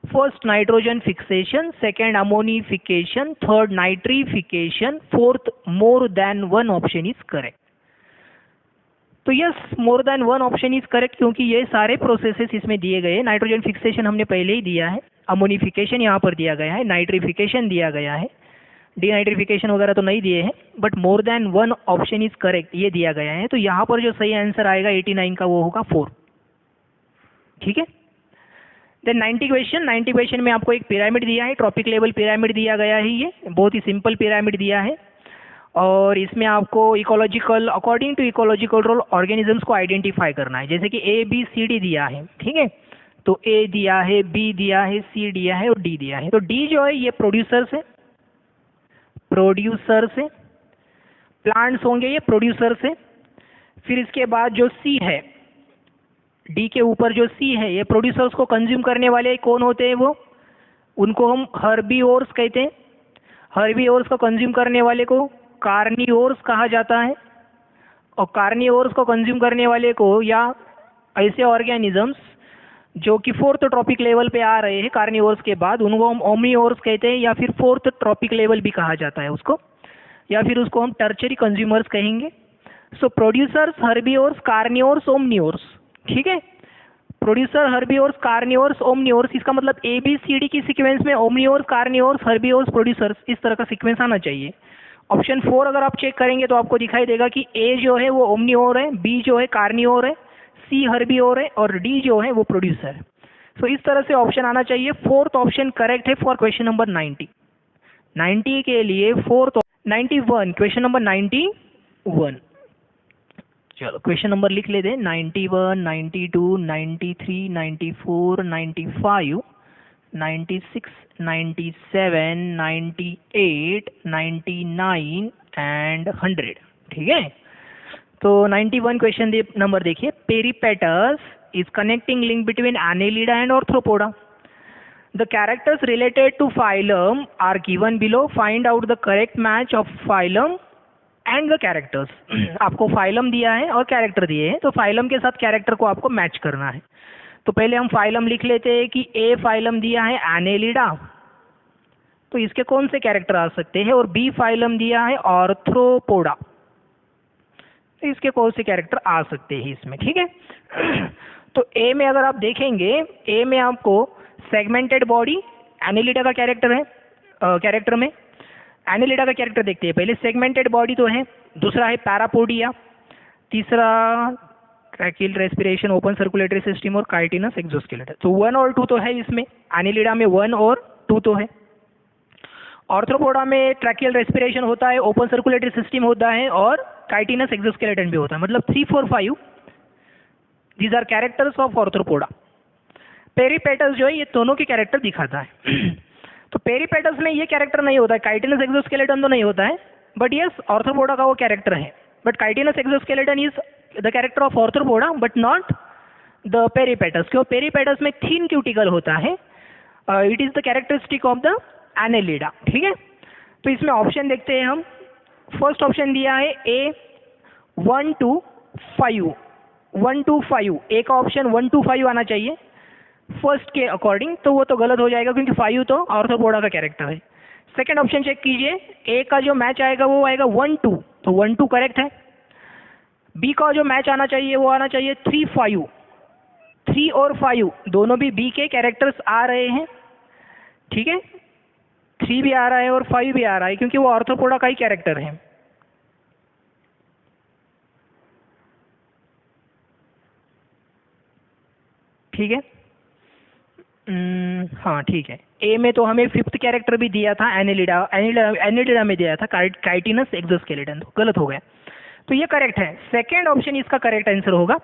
first nitrogen fixation, second ammonification, third nitrification, fourth more than one option is correct. तो yes, more than one option is correct, क्योंकि ये सारे प्रोसेसेस इसमें दिए गए हैं। नाइट्रोजन फिक्सेशन हमने पहले ही दिया है, अमोनिफिकेशन यहाँ पर दिया गया है, नाइट्रीफिकेशन दिया गया है, डीनाइट्रीफिकेशन वगैरह तो नहीं दिए हैं, but more than one option is correct ये दिया गया है। तो यहाँ पर जो सही आंसर आएगा 89 का वो होगा 4। ठीक है। देन 90 क्वेश्चन, 90 क्वेश्चन में आपको एक पिरामिड दिया है, ट्रॉपिक लेवल पिरामिड दिया गया है, ये बहुत ही सिंपल पिरामिड दिया है और इसमें आपको ecological, according to ecological role organisms को आइडेंटिफाई करना है। जैसे कि A B C D दिया है, ठीक है, तो A दिया है, B दिया है, C दिया है और D दिया है। तो D जो है ये प्रोड्यूसर्स है, प्रोड्यूसर से, प्लांट्स होंगे ये प्रोड्यूसर से। फिर इसके बाद जो सी है, डी के ऊपर जो सी है, ये प्रोड्यूसर्स को कंज्यूम करने वाले कौन होते हैं, वो उनको हम हर्बीओर्स कहते हैं। हर्बीओर्स को कंज्यूम करने वाले को कार्निओर्स कहा जाता है और कार्निओर्स को कंज्यूम करने वाले को, या ऐसे ऑर्गेनिजम्स जो कि फोर्थ ट्रॉपिक लेवल पे आ रहे हैं कार्निवोर्स के बाद, उनको हम ओमनीवोर्स कहते हैं, या फिर फोर्थ ट्रॉपिक लेवल भी कहा जाता है उसको, या फिर उसको हम टर्चरी कंज्यूमर्स कहेंगे। सो प्रोड्यूसर्स, हर्बीओर्स, कार्निवोर्स, ओमनीवोर्स। ठीक है, प्रोड्यूसर, हर्बीओर्स, कार्निवोर्स, ओमनीवोर्स। इसका मतलब ABCD की सीक्वेंस में ओमनीवोर्स, कार्निवोर्स, हर्बीओर्स, प्रोड्यूसर्स, इस तरह का सीक्वेंस आना चाहिए। ऑप्शन 4 अगर आप चेक करेंगे तो आपको दिखाई देगा कि A जो है वो ओमनीवोर है, B जो है कार्निवोर है, C हर्बीओर है और D जो है वो प्रोड्यूसर है। सो इस तरह से ऑप्शन आना चाहिए। फोर्थ ऑप्शन करेक्ट है फॉर क्वेश्चन नंबर 90। 90 के लिए फोर्थ, 91, क्वेश्चन नंबर 91। चलो क्वेश्चन नंबर लिख लेते हैं, 91, 92, 93, 94, 95, 96, 97, 98, 99 एंड 100। ठीक है, तो 91 क्वेश्चन नंबर देखिए, पेरिपेटस is connecting link between Annelida and Arthropoda. The characters related to phylum are given below. Find out the correct match of phylum and the characters. आपको phylum दिया है और character दिए हैं, तो phylum के साथ character को आपको match करना है। तो पहले हम phylum लिख लेते हैं कि A phylum दिया है Annelida, तो इसके कौन से कैरेक्टर आ सकते हैं, और B phylum दिया है Arthropoda, तो इसके कौन से कैरेक्टर आ सकते हैं इसमें। ठीक है, तो ए में अगर आप देखेंगे, ए में आपको सेगमेंटेड बॉडी एनिलिडा का कैरेक्टर है, कैरेक्टर में एनिलिडा का कैरेक्टर देखते हैं। पहले सेगमेंटेड बॉडी तो है, दूसरा है पैरापोडिया, तीसरा tracheal respiration, open circulatory system और काइटिनस एक्सोस्केलेटन। तो 1 और 2 तो है इसमें, एनिलिडा में 1 और 2 तो है। ऑर्थ्रोपोडा में ट्रैकियल रेस्पिरेशन होता है, ओपन सर्कुलेटरी सिस्टम होता है और काइटिनस एक्सोस्केलेटन भी होता है, मतलब 3, 4, 5 these are characters of Arthropoda. Peripatus जो है ये दोनों के कैरेक्टर दिखाता है। तो पेरिपेटस में ये कैरेक्टर नहीं होता है, काइटिनस एक्सोस्केलेटन तो नहीं होता है, बट यस ऑर्थ्रोपोडा का वो कैरेक्टर है। But chitinous exoskeleton is the character of Arthropoda but not the Peripatus. क्यों, पेरिपेटस में थिन क्यूटिकल होता है, it is the characteristic of the Annelida. ठीक है, तो इसमें ऑप्शन देखते हैं हम। फर्स्ट ऑप्शन दिया है A 1 to 5, 1 to 5, ए का ऑप्शन 1 to 5 आना चाहिए फर्स्ट के अकॉर्डिंग, तो वो तो गलत हो जाएगा क्योंकि 5 तो ऑर्थ्रोपोडा का कैरेक्टर है। सेकंड ऑप्शन चेक कीजिए, ए का जो मैच आएगा वो आएगा 1 2, तो 1 2 करेक्ट है। बी का जो मैच आना चाहिए वो आना चाहिए 3 5, 3 और 5 दोनों भी बी के कैरेक्टर्स आ रहे हैं। ठीक है, 3 भी आ रहा है और 5 भी आ रहा है क्योंकि वो ऑर्थ्रोपोडा का ही कैरेक्टर है। ठीक है, हाँ ठीक है। ए में तो हमें फिफ्थ कैरेक्टर भी दिया था, एनिलिडा एनिलिडा में दिया था काइटिनस एक्सोस्केलेटन, तो गलत हो गया। तो ये करेक्ट है, सेकेंड ऑप्शन इसका करेक्ट आंसर होगा।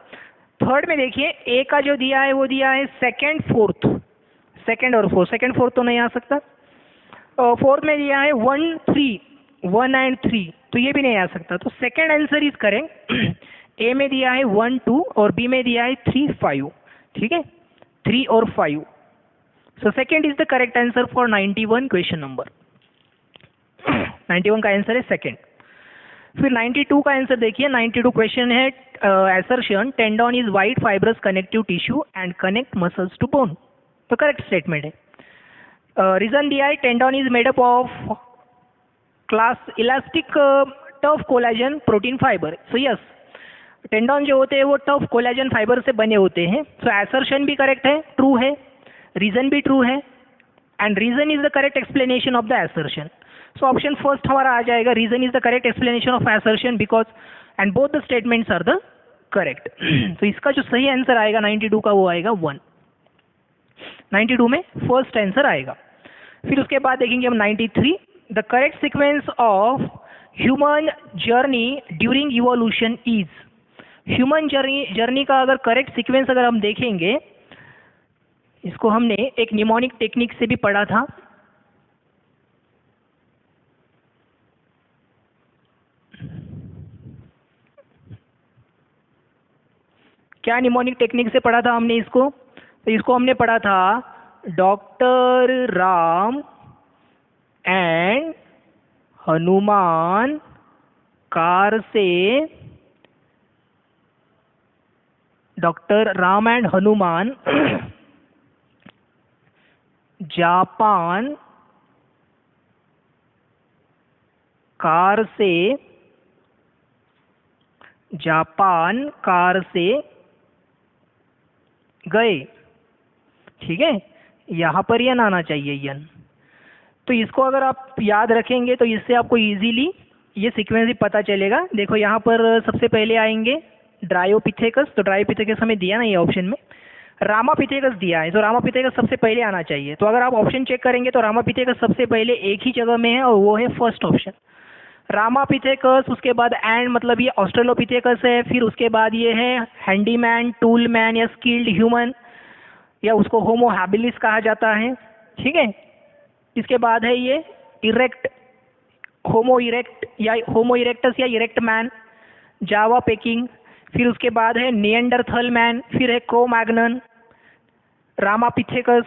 थर्ड में देखिए ए का जो दिया है वो दिया है सेकेंड फोर्थ, सेकेंड और फोर्थ, सेकेंड फोर्थ तो नहीं आ सकता। फोर्थ में दिया है 1 3, 1 एंड 3, तो ये भी नहीं आ सकता। तो सेकेंड आंसर इज करेक्ट। ए में दिया है 1 2 और बी में दिया है 3 5, ठीक है, 3 और 5। So second is the correct answer for 91 question number. 91 का आंसर है सेकेंड। फिर 92 का आंसर देखिए। 92 क्वेश्चन है assertion tendon is white fibrous connective tissue and connect muscles to bone, तो करेक्ट स्टेटमेंट है। रीजन दिया है tendon is made up of class elastic tough collagen protein fiber, so yes tendon जो होते हैं वो टफ कोलेजन फाइबर से बने होते हैं। सो assertion भी करेक्ट है, ट्रू है, रीजन भी ट्रू है, and reason is the correct explanation of the assertion। So option first हमारा आ जाएगा, reason is the correct explanation of assertion because and both the statements are the correct. तो इसका जो सही आंसर आएगा 92 का वो आएगा 1, 92 में फर्स्ट आंसर आएगा। फिर उसके बाद देखेंगे हम 93, the correct sequence of human journey during evolution is. Human journey का अगर करेक्ट सीक्वेंस अगर हम देखेंगे, इसको हमने एक निमोनिक टेक्निक से भी पढ़ा था। क्या निमोनिक टेक्निक से पढ़ा था हमने इसको? तो इसको हमने पढ़ा था doctor Ram and Hanuman car से, doctor Ram and Hanuman Japan car से गए, ठीक है, यहाँ पर यन आना चाहिए, यन। तो इसको अगर आप याद रखेंगे तो इससे आपको इजीली ये सीक्वेंस भी पता चलेगा। देखो यहाँ पर सबसे पहले आएंगे ड्रायोपिथेकस, तो ड्रायोपिथेकस हमें दिया नहीं है ऑप्शन में, रामापिथेकस दिया है, तो रामापिथेकस सबसे पहले आना चाहिए। तो अगर आप ऑप्शन चेक करेंगे तो रामापिथेकस सबसे पहले एक ही जगह में है और वो है फर्स्ट ऑप्शन रामापिथेकस। उसके बाद एंड मतलब ये ऑस्ट्रेलोपिथेकस है, फिर उसके बाद ये है हैंडीमैन, टूलमैन या स्किल्ड ह्यूमन, या उसको होमो हैबिलिस कहा जाता है, ठीक है। इसके बाद है ये इरेक्ट, होमो इरेक्ट या होमो इरेक्टस या इरेक्ट मैन, जावा पेकिंग। फिर उसके बाद है निएंडरथल मैन, फिर है क्रो-मैग्नन, रामापिथेकस,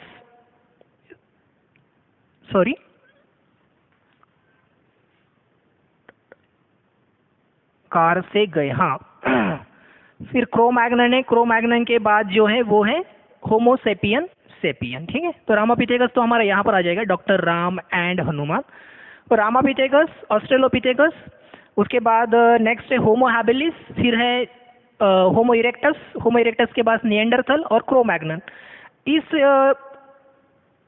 सॉरी कार से गए, हाँ। फिर क्रो-मैग्नन है, क्रो-मैग्नन के बाद जो है वो है होमो सेपियन, ठीक है। तो रामापिथेकस तो हमारा यहाँ पर आ जाएगा, डॉक्टर राम एंड हनुमान। तो रामापिथेकस, ऑस्ट्रेलोपिथेकस, उसके बाद नेक्स्ट है होमो हैबिलिस, फिर है होमो इरेक्टस, होमो इरेक्टस के बाद निएंडरथल और क्रो-मैग्नन। इस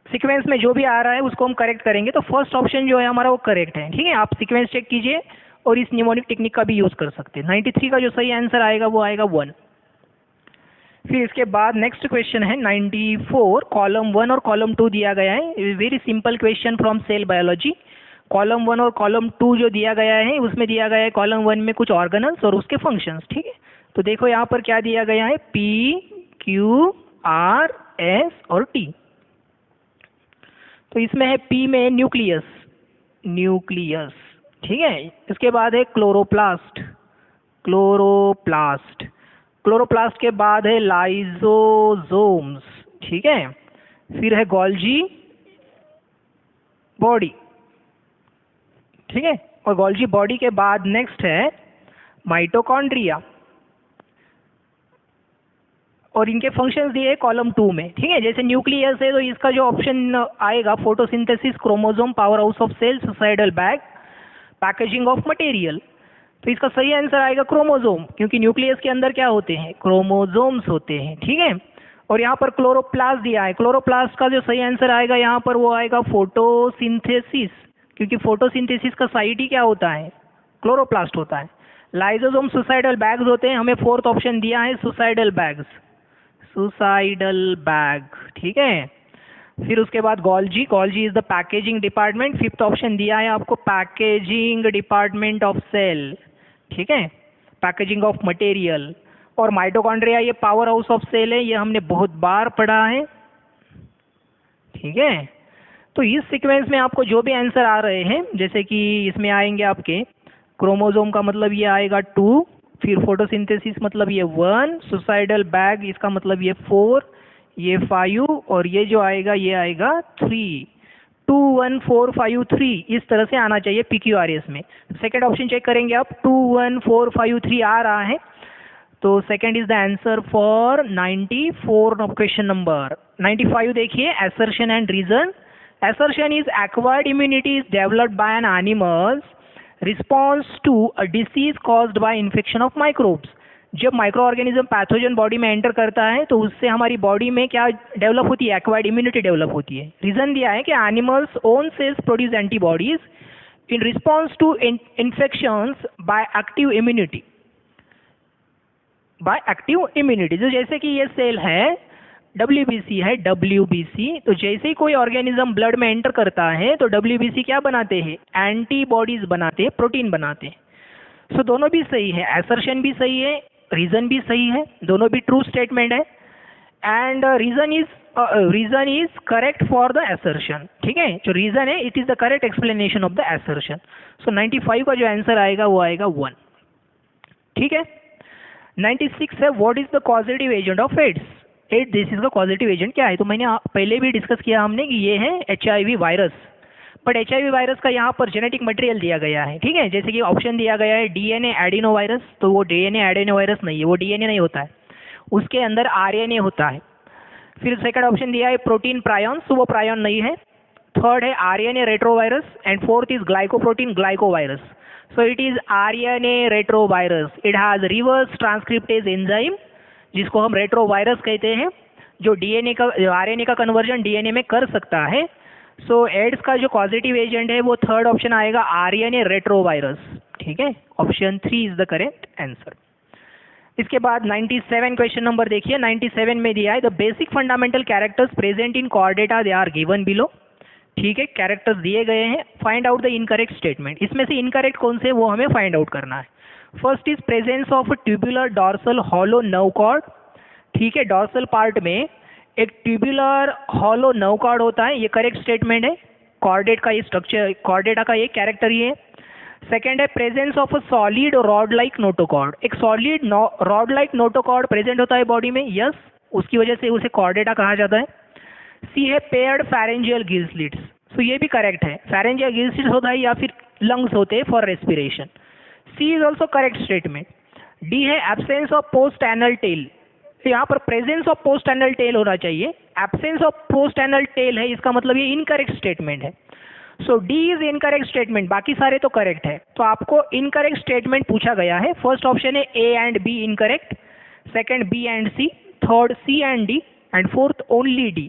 सीक्वेंस में जो भी आ रहा है उसको हम करेक्ट करेंगे। तो फर्स्ट ऑप्शन जो है हमारा वो करेक्ट है, ठीक है। आप सीक्वेंस चेक कीजिए और इस निमोनिक टेक्निक का भी यूज कर सकते हैं। 93 का जो सही आंसर आएगा वो आएगा 1। फिर इसके बाद नेक्स्ट क्वेश्चन है 94, कॉलम 1 और कॉलम 2 दिया गया है। Very simple question from cell biology. Column 1 और कॉलम 2 जो दिया गया है उसमें दिया गया है कॉलम 1 में कुछ ऑर्गेनल्स और उसके फंक्शंस, ठीक है। तो देखो यहाँ पर क्या दिया गया है, P, Q, R, S और T। तो इसमें है P में न्यूक्लियस, ठीक है। इसके बाद है क्लोरोप्लास्ट, क्लोरोप्लास्ट के बाद है लाइजोसोम्स, ठीक है। फिर है गोल्जी बॉडी, ठीक है। और गोल्जी बॉडी के बाद नेक्स्ट है माइटोकॉन्ड्रिया, और इनके फंक्शंस दिए कॉलम 2 में, ठीक है। जैसे न्यूक्लियस है तो इसका जो ऑप्शन आएगा photosynthesis, chromosome, power house of cell, suicidal bag, packaging of material. तो इसका सही आंसर आएगा क्रोमोसोम, क्योंकि न्यूक्लियस के अंदर क्या होते हैं, क्रोमोसोम्स होते हैं, ठीक है। और यहाँ पर क्लोरोप्लास्ट दिया है, क्लोरोप्लास्ट का जो सही आंसर आएगा यहाँ पर वो आएगा फोटोसिंथेसिस, क्योंकि फोटोसिंथेसिस का साइट ही क्या होता है, क्लोरोप्लास्ट होता है। लाइजोसोम सुसाइडल बैग्स होते हैं, हमें फोर्थ ऑप्शन दिया है सुसाइडल बैग, ठीक है। फिर उसके बाद Golgi, Golgi is the packaging department. Fifth option दिया है आपको पैकेजिंग डिपार्टमेंट ऑफ सेल, ठीक है, पैकेजिंग ऑफ मटेरियल। और माइटोकॉन्ड्रिया ये पावर हाउस ऑफ सेल है, ये हमने बहुत बार पढ़ा है, ठीक है। तो इस सीक्वेंस में आपको जो भी आंसर आ रहे हैं, जैसे कि इसमें आएंगे आपके क्रोमोसोम का मतलब ये आएगा 2, फिर फोटोसिंथेसिस मतलब ये 1, सुसाइडल बैग इसका मतलब ये 4, ये 5 और ये जो आएगा ये आएगा 3। 2 1 4 5 3 इस तरह से आना चाहिए PQRS में। सेकेंड ऑप्शन चेक करेंगे आप, 2 1 4 5 3 आ रहा है, तो second is the answer for 94 question number. 95 देखिए, assertion and reason। Assertion is acquired immunity is developed by an animal's response to a disease caused by infection of microbes। जब micro organism pathogen body में enter करता है तो उससे हमारी body में क्या डेवलप होती है, एक्वायर्ड इम्यूनिटी डेवलप होती है। रीजन दिया है कि animals own cells produce antibodies in response to infections by active immunity, by active immunity. जो जैसे कि ये सेल है WBC है, WBC, तो जैसे ही कोई ऑर्गेनिज्म ब्लड में एंटर करता है तो WBC क्या बनाते हैं, एंटीबॉडीज बनाते हैं, प्रोटीन बनाते हैं। सो दोनों भी सही है, असर्शन भी सही है, रीजन भी सही है, दोनों भी ट्रू स्टेटमेंट है। And reason is correct for the assertion, ठीक है। जो रीजन है it is the correct explanation of the assertion. So 95 का जो आंसर आएगा वो आएगा 1, ठीक है। 96 है, what is the causative agent of AIDS. AIDS disease का पॉजिटिव एजेंट क्या है, तो मैंने पहले भी डिस्कस किया हमने कि ये है HIV virus. But HIV virus का यहाँ पर जेनेटिक मटेरियल दिया गया है, ठीक है। जैसे कि ऑप्शन दिया गया है DNA एडिनो वायरस, तो वो DNA एडिनो वायरस नहीं है, वो DNA नहीं होता है, उसके अंदर RNA होता है। फिर सेकंड ऑप्शन दिया है प्रोटीन प्रायॉन्स, तो वो प्रायॉन नहीं है। थर्ड है RNA retrovirus and fourth is glycoprotein glycovirus. So it is RNA retrovirus. It has reverse transcriptase enzyme जिसको हम रेट्रोवायरस कहते हैं, जो RNA का कन्वर्जन DNA में कर सकता है। सो एड्स का जो पॉजिटिव एजेंट है वो थर्ड ऑप्शन आएगा RNA रेट्रोवायरस, ठीक है। Option 3 is the correct answer. इसके बाद 97 क्वेश्चन नंबर देखिए। 97 में दिया है the basic fundamental characters present in Chordata they are given below, ठीक है। कैरेक्टर्स दिए गए हैं, find out the incorrect statement. इसमें से इनकरेक्ट कौन से वो हमें फाइंड आउट करना है। First is presence of tubular dorsal hollow nerve cord, ठीक है। डॉर्सल पार्ट में एक ट्यूबुलर हॉलो नर्व कॉर्ड होता है, ये करेक्ट स्टेटमेंट है। कॉर्डेट का ये स्ट्रक्चर, कॉर्डेटा का ये कैरेक्टर ही है। सेकेंड है presence of a solid rod like notochord, एक solid rod like notochord present होता है बॉडी में, यस, उसकी वजह से उसे कॉर्डेटा कहा जाता है। सी है पेयर्ड फैरेंजियल गिल स्लिट्स, तो ये भी करेक्ट है। फैरेंजियल गिल स्लिट्स होता है या फिर लंग्स होते हैं for respiration. C is also correct statement. D है absence of post anal tail, यहाँ पर presence of post anal tail होना चाहिए, absence of post anal tail है, इसका मतलब ये इनकरेक्ट स्टेटमेंट है। So D is incorrect statement, बाकी सारे तो करेक्ट है। तो आपको इनकरेक्ट स्टेटमेंट पूछा गया है। फर्स्ट ऑप्शन है A and B incorrect, second B and C, third C and D and fourth only D।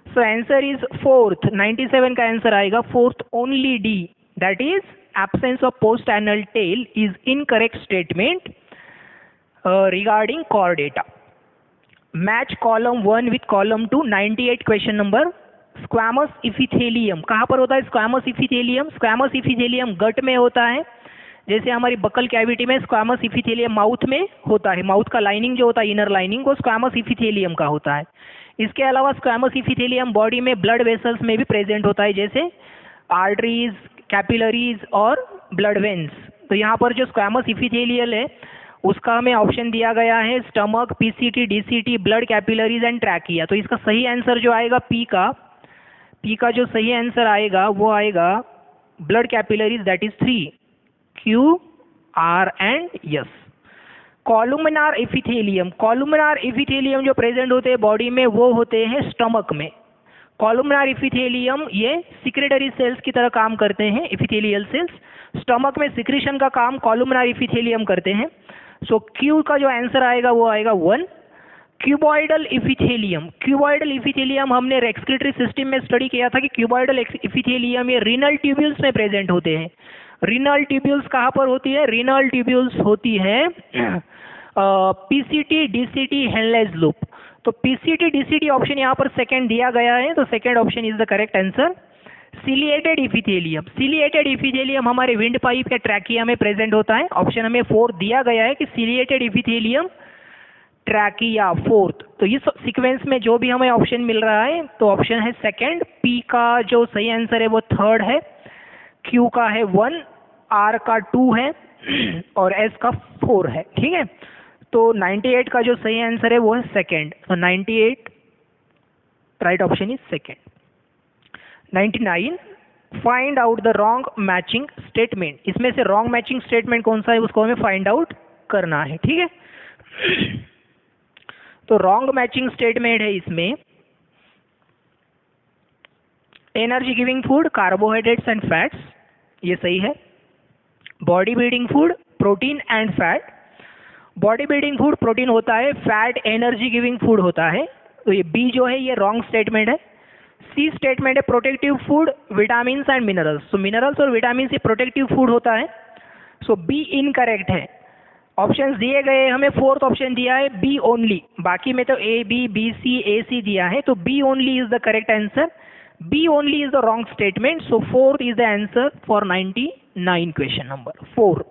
So answer is fourth, 97 का आंसर आएगा fourth only D, that is absence of post anal tail is incorrect statement regarding chordata. Match column 1 with column 2, 98 question number। Squamous epithelium कहाँ पर होता है, squamous epithelium, squamous epithelium गट में होता है। जैसे हमारी बकल कैविटी में स्क्वैमस इपिथेलियम माउथ में होता है, माउथ का लाइनिंग जो होता है इनर लाइनिंग वो स्क्वैमस इपिथेलियम का होता है। इसके अलावा स्क्वैमस इपिथेलियम बॉडी में ब्लड वेसल्स में भी प्रेजेंट होता है, जैसे आर्टरीज, कैपिलरीज और ब्लड वेन्स। तो यहाँ पर जो स्क्वैमस इपिथेलियल है उसका हमें ऑप्शन दिया गया है stomach, PCT, DCT, blood capillaries and trachea. तो इसका सही आंसर जो आएगा पी का जो सही आंसर आएगा वो आएगा blood capillaries, that is 3, Q, R and S। Columnar epithelium, columnar epithelium जो प्रेजेंट होते हैं बॉडी में वो होते हैं स्टमक में। कॉलुमिनार एपिथेलियम ये सिक्रेटरी सेल्स की तरह काम करते हैं, एपिथेलियल सेल्स। स्टमक में सिक्रीशन का काम कॉलुमिनार एपिथेलियम करते हैं। सो Q का जो आंसर आएगा वो आएगा 1। क्यूबॉइडल इपिथेलियम, क्यूबॉइडल इपिथेलियम हमने रेस्पिरेटरी सिस्टम में स्टडी किया था कि क्यूबॉइडल इपिथेलियम ये रीनल ट्यूब्यूल्स में प्रेजेंट होते हैं। रीनल ट्यूब्यूल्स कहाँ पर होती है, रीनल ट्यूब्यूल्स होती है PCT, DCT, हेनलेज लूप। तो पीसीटी डीसीटी ऑप्शन यहाँ पर सेकंड दिया गया है, तो second option is the correct answer. Ciliated epithelium, ciliated epithelium हमारे विंड पाइप या ट्रैकिया में प्रेजेंट होता है। ऑप्शन हमें 4 दिया गया है कि सिलिएटेड इपिथेलियम ट्रैकिया 4th। तो इस सीक्वेंस में जो भी हमें ऑप्शन मिल रहा है तो ऑप्शन है सेकंड। पी का जो सही आंसर है वो 3rd है, क्यू का है 1, आर का 2 है और एस का 4 है। ठीक है, तो 98 का जो सही आंसर है वो है सेकंड। तो 98 right option is second. 99 find out the wrong matching statement, इसमें से रॉन्ग मैचिंग स्टेटमेंट कौन सा है उसको हमें फाइंड आउट करना है। ठीक है, तो रॉन्ग मैचिंग स्टेटमेंट है इसमें energy giving food carbohydrates and fats, ये सही है। Body building food protein and fat, body building food protein होता है, फैट एनर्जी गिविंग फूड होता है, तो ये बी जो है ये रॉन्ग स्टेटमेंट है। सी स्टेटमेंट है protective food vitamin and minerals, तो मिनरल्स और विटामिन से प्रोटेक्टिव फूड होता है, सो बी इनकरेक्ट है। ऑप्शंस दिए गए हमें 4th ऑप्शन दिया है बी ओनली, बाकी में तो ए बी बी सी ए सी दिया है, तो B only is the correct answer. B only is the wrong statement, so 4th is the answer for 99 question number 4।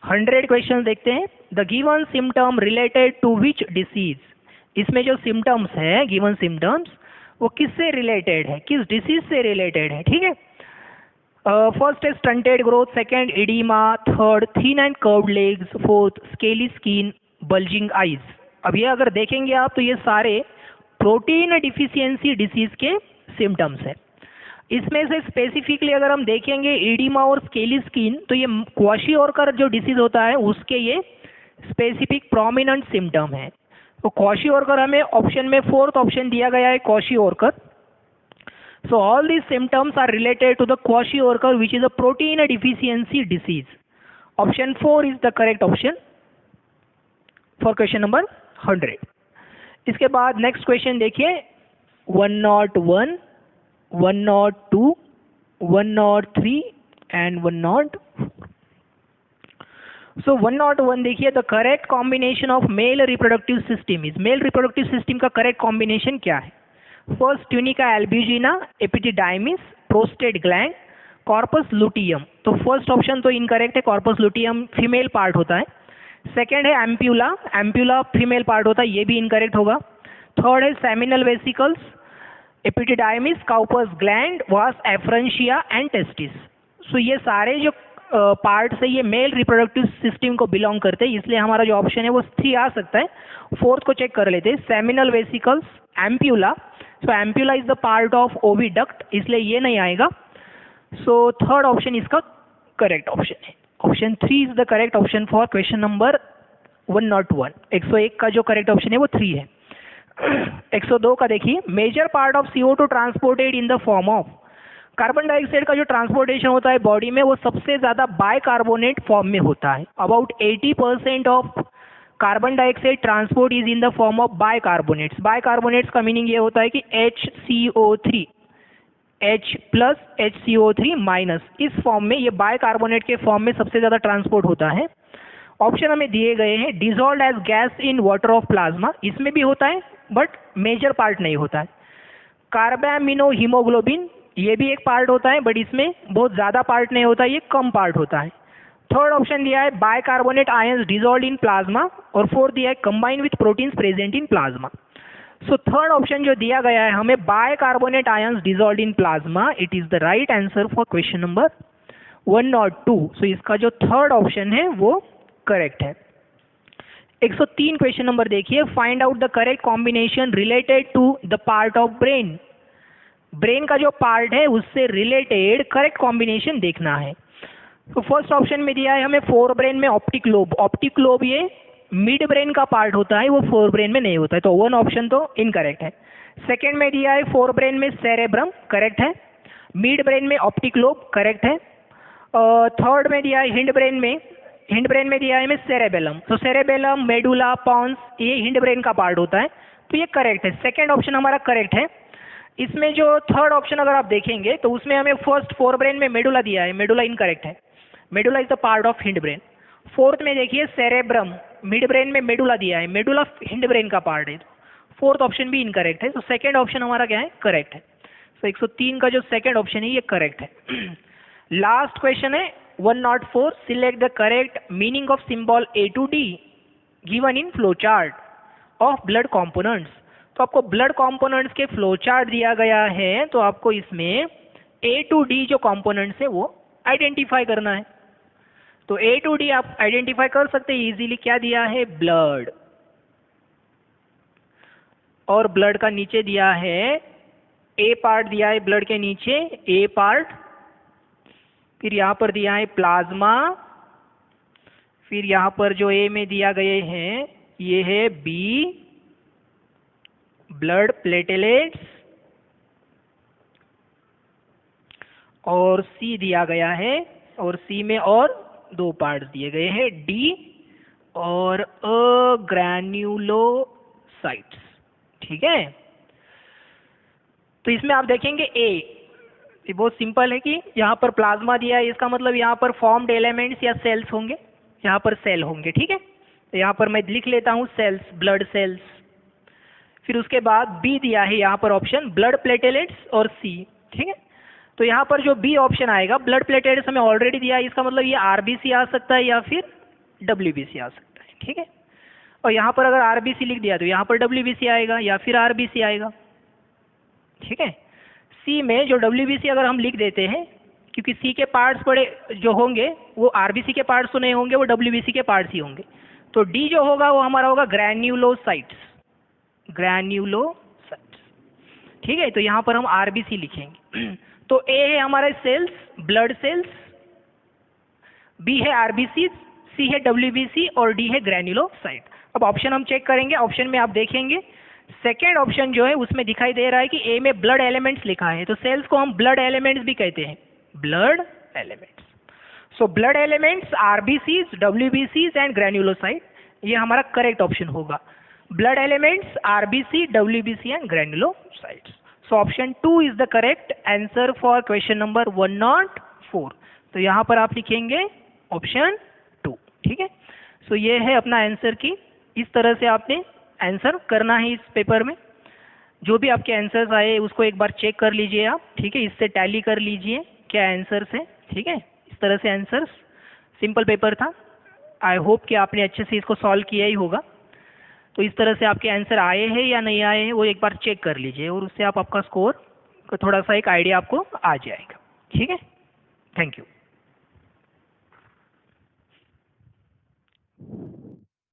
100 question देखते हैं। The given symptom related to which disease, इसमें जो symptoms है given symptoms वो किससे related है, किस disease से रिलेटेड है। ठीक है, फर्स्ट है stunted growth, second oedema, third thin and curved legs, fourth scaly skin, bulging eyes. अब ये अगर देखेंगे आप तो ये सारे प्रोटीन डिफिशियंसी डिसीज के सिम्टम्स है। इसमें से स्पेसिफिकली अगर हम देखेंगे इडीमा और स्केली स्किन, तो ये क्वाशियोरकर जो डिसीज होता है उसके ये स्पेसिफिक प्रोमिनेंट सिम्टम है। तो क्वाशियोरकर हमें ऑप्शन में 4th ऑप्शन दिया गया है kwashiorkor. So all these symptoms are related to the kwashiorkor, which is a protein deficiency disease. Option 4 is the correct option for question number 100. इसके बाद next question देखिए 101, 102, 103 and 104. So 101 देखिए, the correct combination of male reproductive system is, male reproductive system का correct combination क्या है। First tunica albuginea, epididymis, prostate gland, corpus luteum. तो first option तो incorrect है, कॉर्पस लुटियम फीमेल पार्ट होता है। सेकंड है एम्प्यूला, एम्प्यूला फीमेल पार्ट होता है, ये भी इनकरेक्ट होगा। थर्ड है सेमिनल वेसिकल्स, एपिडिडाइमिस, काउपस ग्लैंड, वास एफ्रेंशिया एंड टेस्टिस। सो ये सारे जो पार्ट से ये मेल रिप्रोडक्टिव सिस्टम को बिलोंग करते हैं, इसलिए हमारा जो ऑप्शन है वो 3 आ सकता है। 4th को चेक कर लेते हैं, seminal vesicles, ampulla. So ampulla is the part of oviduct, इसलिए ये नहीं आएगा। सो 3rd ऑप्शन इसका करेक्ट ऑप्शन है। Option 3 is the correct option for question number 101। 101 का जो करेक्ट ऑप्शन है वो 3 है। 102 का देखिए, major part of CO2 transported in the form of, carbon dioxide का जो ट्रांसपोर्टेशन होता है बॉडी में वो सबसे ज्यादा बाइकार्बोनेट फॉर्म में होता है। About 80% of carbon dioxide transport is in the form of bicarbonates. Bicarbonates का मीनिंग ये होता है कि HCO3, H plus HCO3 minus, इस फॉर्म में ये बाइकार्बोनेट के फॉर्म में सबसे ज्यादा ट्रांसपोर्ट होता है। ऑप्शन हमें दिए गए हैं, dissolve as gas in water of plasma, इसमें भी होता है बट मेजर पार्ट नहीं होता है। कार्बामिनो हीमोग्लोबिन, ये भी एक पार्ट होता है बट इसमें बहुत ज्यादा पार्ट नहीं होता, ये कम पार्ट होता है। थर्ड ऑप्शन दिया है bicarbonate ions dissolve in plasma, और 4th दिया है combine with proteins present in plasma. So third option जो दिया गया है हमें bicarbonate ions dissolve in plasma, it is the right answer for question number 102। So इसका जो थर्ड ऑप्शन है वो करेक्ट है। 103 क्वेश्चन नंबर देखिए, find out the correct combination related to the part of brain. Brain का जो part है उससे रिलेटेड करेक्ट कॉम्बिनेशन देखना है। तो फर्स्ट ऑप्शन में दिया है हमें फोर ब्रेन में ऑप्टिक लोब, ऑप्टिक लोब ये मिड ब्रेन का पार्ट होता है, वो फोर ब्रेन में नहीं होता है, तो 1 ऑप्शन तो इनकरेक्ट है। सेकेंड में दिया है फोर ब्रेन में सेरेब्रम, करेक्ट है। मिड ब्रेन में ऑप्टिक लोब, करेक्ट है। थर्ड में दिया है हिंड ब्रेन में दिया है हमें सेरेबेलम, तो सेरेबेलम, मेडुला, पॉन्स, ये हिंड ब्रेन का पार्ट होता है, तो ये करेक्ट है। सेकेंड ऑप्शन हमारा करेक्ट है। इसमें जो थर्ड ऑप्शन अगर आप देखेंगे तो उसमें हमें फर्स्ट फोर ब्रेन में मेडुला दिया है, मेडुला इनकरेक्ट है, medulla is the part of hind brain. Fourth में देखिए सेरेब्रम, मिड ब्रेन में मेडुला दिया है, मेडुला हिंड ब्रेन का पार्ट है। फोर्थ ऑप्शन भी इनकरेक्ट है, तो सेकेंड ऑप्शन हमारा क्या है, करेक्ट है। तो 103 का जो सेकेंड ऑप्शन है ये करेक्ट है। लास्ट क्वेश्चन है 104, select the correct meaning of symbol A to D given in flow chart of blood components. तो आपको ब्लड कॉम्पोनेंट्स के फ्लो चार्ट दिया गया है, तो आपको इसमें ए टू डी जो कॉम्पोनेंट्स है वो आइडेंटिफाई करना है। तो ए टू डी आप आइडेंटिफाई कर सकते हैं इजीली। क्या दिया है, ब्लड, और ब्लड का नीचे दिया है ए पार्ट, दिया है ब्लड के नीचे ए पार्ट, फिर यहां पर दिया है प्लाज्मा, फिर यहां पर जो ए में दिया गए हैं ये है बी, ब्लड प्लेटलेट्स, और सी दिया गया है, और सी में और दो पार्ट्स दिए गए हैं, डी और ग्रैन्युलोसाइट्स। ठीक है, तो इसमें आप देखेंगे ये बहुत सिंपल है कि यहाँ पर प्लाज्मा दिया है, इसका मतलब यहाँ पर फॉर्म्ड एलिमेंट्स या सेल्स होंगे, यहाँ पर सेल होंगे। ठीक है, तो यहाँ पर मैं लिख लेता हूँ सेल्स, ब्लड सेल्स। फिर उसके बाद बी दिया है यहाँ पर ऑप्शन, ब्लड प्लेटलेट्स और सी। ठीक है, तो यहाँ पर जो बी ऑप्शन आएगा, ब्लड प्लेटलेट्स हमें ऑलरेडी दिया है, इसका मतलब ये आरबीसी आ सकता है या फिर डब्ल्यूबीसी आ सकता है। ठीक है, और यहाँ पर अगर आरबीसी लिख दिया तो यहाँ पर डब्ल्यूबीसी आएगा या फिर आरबीसी आएगा। ठीक है, सी में जो डब्ल्यूबीसी अगर हम लिख देते हैं, क्योंकि सी के पार्ट्स बड़े जो होंगे वो आरबीसी के पार्ट्स तो नहीं होंगे, वो डब्ल्यूबीसी के पार्ट्स ही होंगे। तो डी जो होगा वो हमारा होगा ग्रैन्युलोसाइट्स, ग्रैन्युलोसाइट्स। ठीक है, तो यहाँ पर हम आरबीसी लिखेंगे। तो ए है हमारे सेल्स, ब्लड सेल्स, बी है आरबीसी, सी है डब्ल्यूबीसी और डी है ग्रैन्युलोसाइट। अब ऑप्शन हम चेक करेंगे, ऑप्शन में आप देखेंगे सेकेंड ऑप्शन जो है उसमें दिखाई दे रहा है कि ए में ब्लड एलिमेंट्स लिखा है, तो सेल्स को हम ब्लड एलिमेंट्स भी कहते हैं, blood elements. So blood elements, RBCs, डब्ल्यूबीसीज एंड ग्रैन्युलोसाइट, ये हमारा करेक्ट ऑप्शन होगा। Blood elements, RBC, WBC and granulocytes. So option 2 is the correct answer for question number 104। तो यहाँ पर आप लिखेंगे ऑप्शन 2। ठीक है, सो ये है अपना आंसर की, इस तरह से आपने आंसर करना है इस पेपर में। जो भी आपके आंसर्स आए उसको एक बार चेक कर लीजिए आप। ठीक है, इससे टैली कर लीजिए क्या आंसर्स हैं। ठीक है, इस तरह से आंसर्स, सिंपल पेपर था। आई होप कि आपने अच्छे से इसको सॉल्व किया ही होगा। तो इस तरह से आपके आंसर आए हैं या नहीं आए हैं वो एक बार चेक कर लीजिए, और उससे आप आपका स्कोर का थोड़ा सा एक आइडिया आपको आ जाएगा। ठीक है, थैंक यू।